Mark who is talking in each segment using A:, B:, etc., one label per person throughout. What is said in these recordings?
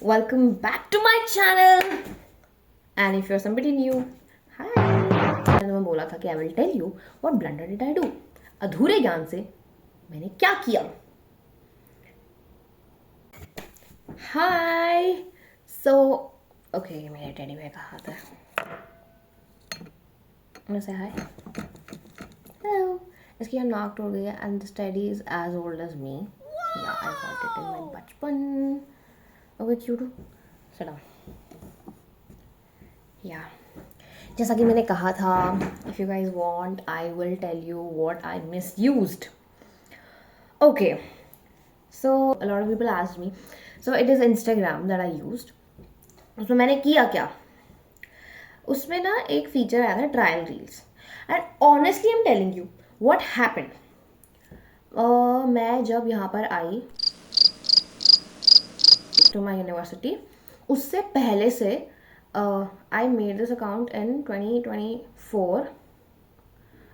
A: welcome back to my channel. And if you're somebody new, hi. मैंने तुम्हें बोला था कि I will tell you what blunder did I do. अधूरे ज्ञान से मैंने क्या किया. Hi. So, okay, मेरे टेडी बेयर का हाथ है. I'm gonna say hi. Hello. इसकी यहाँ नाक टूट गई है and this teddy is as old as me. Yeah, I got it in my बचपन. Okay, cute. Sit down. Yeah. जैसा कि मैंने कहा था, if you guys want, I will tell you what I misused. Okay. So a lot of people asked me. So it is Instagram that I used. उसमें मैंने किया क्या? उसमें ना एक फीचर आया था trial reels. And honestly I am telling you what happened. मैं जब यहाँ पर आई टू माई यूनिवर्सिटी, उससे पहले से I made this account in 2024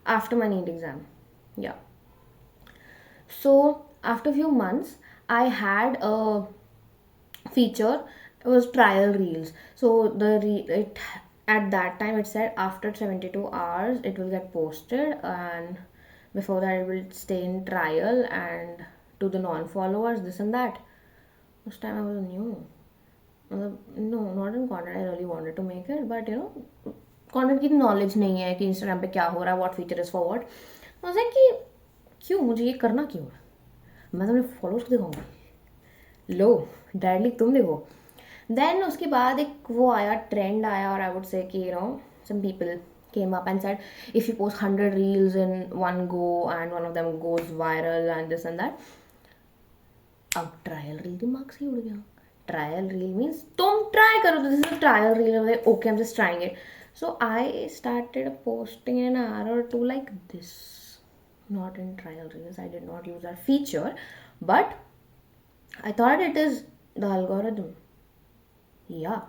A: after my NEET exam. Yeah. So after a few months, I had a feature. It was trial reels. So it at that time it said after 72 hours it will get posted, and before that it will stay in trial and to the non-followers this and that. This time I was new. No, not in content. I really wanted to make it, but content की knowledge नहीं है कि Instagram पे क्या हो रहा है, what feature is for what. मुझे कि क्यों मुझे ये करना क्यों है. मैं तो अपने फॉलोअर्स को दिखाऊंगी. लो डायरेक्टली तुम देखो. देन उसके बाद एक वो आया, ट्रेंड आया, और आई वुड से कि some people came up and said if you post 100 reels in one go and one of them goes viral and this and that. अब ट्रायल रील दिमाग से ही उड़ गया. Trial reel means तुम try करो. This is a trial reel. I'm like, okay, I'm just trying it. So I started posting an hour or two like this. Not in trial reels. I did not use that feature, but I thought it is the algorithm. Yeah.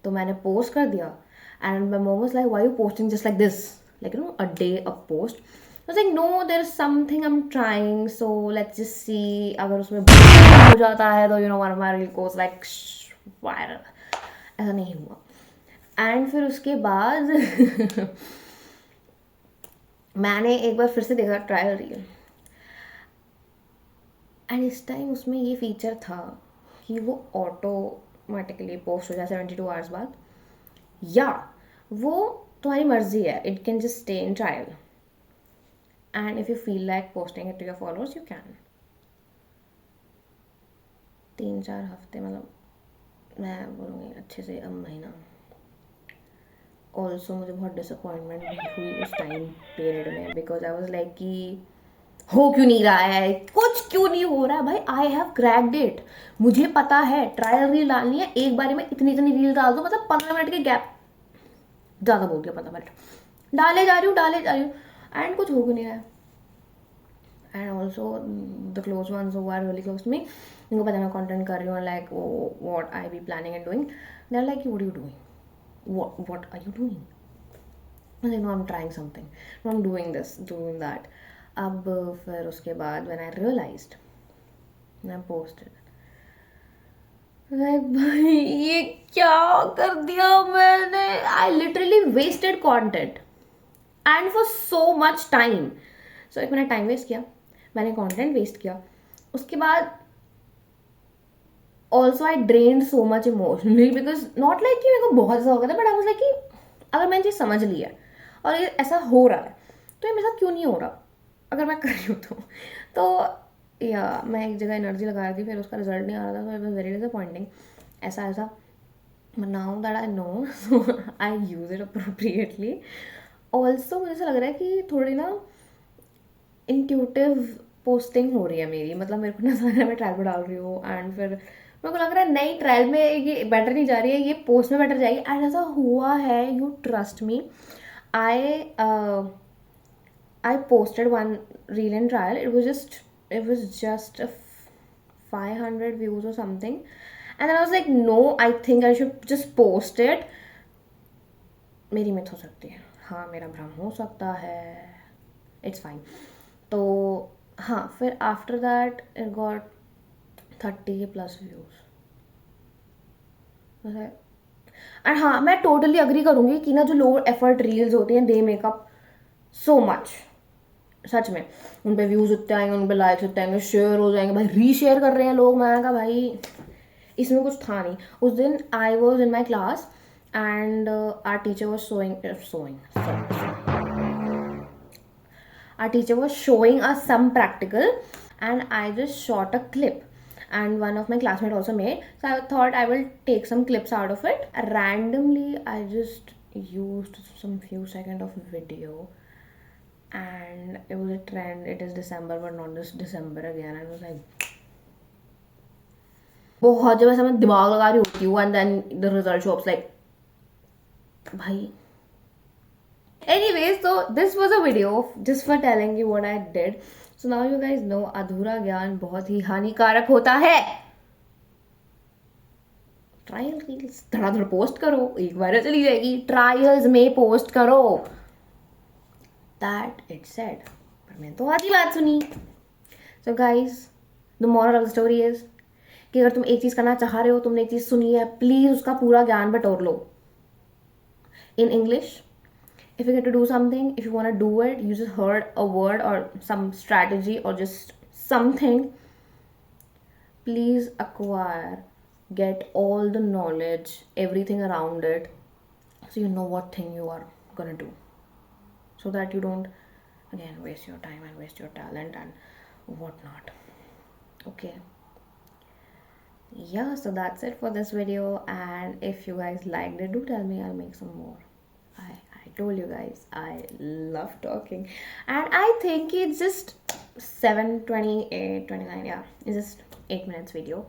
A: तो मैंने post कर दिया, and my mom was like, why are you posting just like this? Like a day a post. I was like, no, there's something I'm trying, so let's just see. अगर उसमें हो जाता है तो one of my reel goes like viral. ऐसा नहीं हुआ. And फिर उसके बाद मैंने एक बार फिर से देखा ट्रायल रील, एंड इस टाइम उसमें ये फीचर था कि वो ऑटोमेटिकली पोस्ट हो जाए 72 आवर्स बाद. या वो तुम्हारी मर्जी है. It can just stay in trial, and if you feel like posting it to your followers you can. 3-4 हफ्ते, मतलब मैं बोलूँगी अच्छे से अब महीना. ऑल्सो मुझे बहुत डिसअपॉइंटमेंट हुई उस टाइम पीरियड में, बिकॉज आई वॉज लाइक कि हो क्यों नहीं रहा है, कुछ क्यों नहीं हो रहा है भाई. I have cracked it. मुझे पता है ट्रायल रील डालनी है, एक बारी में इतनी इतनी रील डाल दो, मतलब 15 मिनट के गैप, ज़्यादा बोल दिया, 15 मिनट डाले जा रही हूँ एंड कुछ हो क्यों नहीं रहा है. And also the close ones who are really close to me, उनको पता मैं content कर रही हूँ, like what I be planning and doing. They're like, what are you doing? What are you doing? I say, no, I'm trying something. No, I'm doing this, doing that. अब फिर उसके बाद when I realized, I posted. Like भाई ये क्या कर दिया मैंने. I literally wasted content and for so much time. So एक मैंने टाइम वेस्ट किया, मैंने कंटेंट वेस्ट किया. उसके बाद also I drained so much emotionally, because not like कि मेरे को बहुत ज़्यादा हो गया था, बट आई वाज लाइक कि अगर मैंने चीज़ समझ ली है और ये ऐसा हो रहा है तो ये मेरे साथ क्यों नहीं हो रहा, अगर मैं कर रही हूँ तो या मैं एक जगह एनर्जी लगा रही थी, फिर उसका रिजल्ट नहीं आ रहा था, तो इट वॉज वेरी डिसअपॉइंटिंग. ऐसा now that I know, so I use it appropriately. Also मुझे ऐसा लग रहा है कि थोड़ी ना इंट्यूटिव पोस्टिंग हो रही है मेरी, मतलब मेरे को ना सारा मैं ट्रायल पर डाल रही हूँ एंड फिर मेरे को लग रहा है नई ट्रायल में ये बेटर नहीं जा रही है, ये पोस्ट में बेटर जाएगी. एंड ऐसा हुआ है, you trust me. I I posted one reel in trial. It was just 500 views और something, and I was like no, I think I should just post it. मेरी मिथ हो सकती है, हाँ मेरा भ्रम हो सकता है, इट्स फाइन. तो हाँ, फिर after that it got 30 plus views. And हाँ, मैं टोटली अग्री करूँगी कि ना जो लो एफर्ट रील्स होती हैं दे मेकअप सो मच, सच में। उन पे व्यूज़ उतने आएंगे, उन पे लाइक्स उतने आएंगे, शेयर हो जाएंगे, भाई रीशेयर कर रहे हैं लोग। मैंने कहा भाई इसमें कुछ था नहीं। उस दिन I was in my class and our teacher was our teacher was showing us some practical, and I just shot a clip, and one of my classmates also made, so I thought I will take some clips out of it. Randomly I just used some few seconds of video, and it was a trend. It is December, but not this December again. And I was like, बहुत जब ऐसा मैं दिमाग लगा रही होती हूँ, and then the result shows like भाई. Anyways, so this was a video just for telling you what I did. So now you guys know अधूरा ज्ञान बहुत ही हानिकारक होता है. ट्रायल रील्स धड़ाधड़ पोस्ट करो, एक बार चली जाएगी. ट्रायल्स में पोस्ट करो. That it said. पर मैंने तो आधी बात सुनी. So guys, the moral of the story is कि अगर तुम एक चीज़ करना चाह रहे हो, तुमने एक चीज़ सुनी है, प्लीज़ उसका पूरा ज्ञान बटोर लो. In English, if you get to do something, if you want to do it, you just heard a word or some strategy or just something, please acquire, get all the knowledge, everything around it, so you know what thing you are gonna do, so that you don't again waste your time and waste your talent and whatnot. Okay, yeah, so that's it for this video, and if you guys liked it, do tell me, I'll make some more. I told you guys I love talking, and I think it's just 7:28, 29, yeah, it's just 8 minutes video.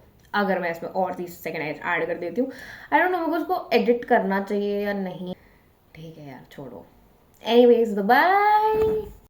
A: अगर मैं इसमें और 30 second add कर देती हूँ, I don't know मेरे को उसको एडिट करना चाहिए या नहीं. ठीक है यार, छोड़ो. Anyways, bye.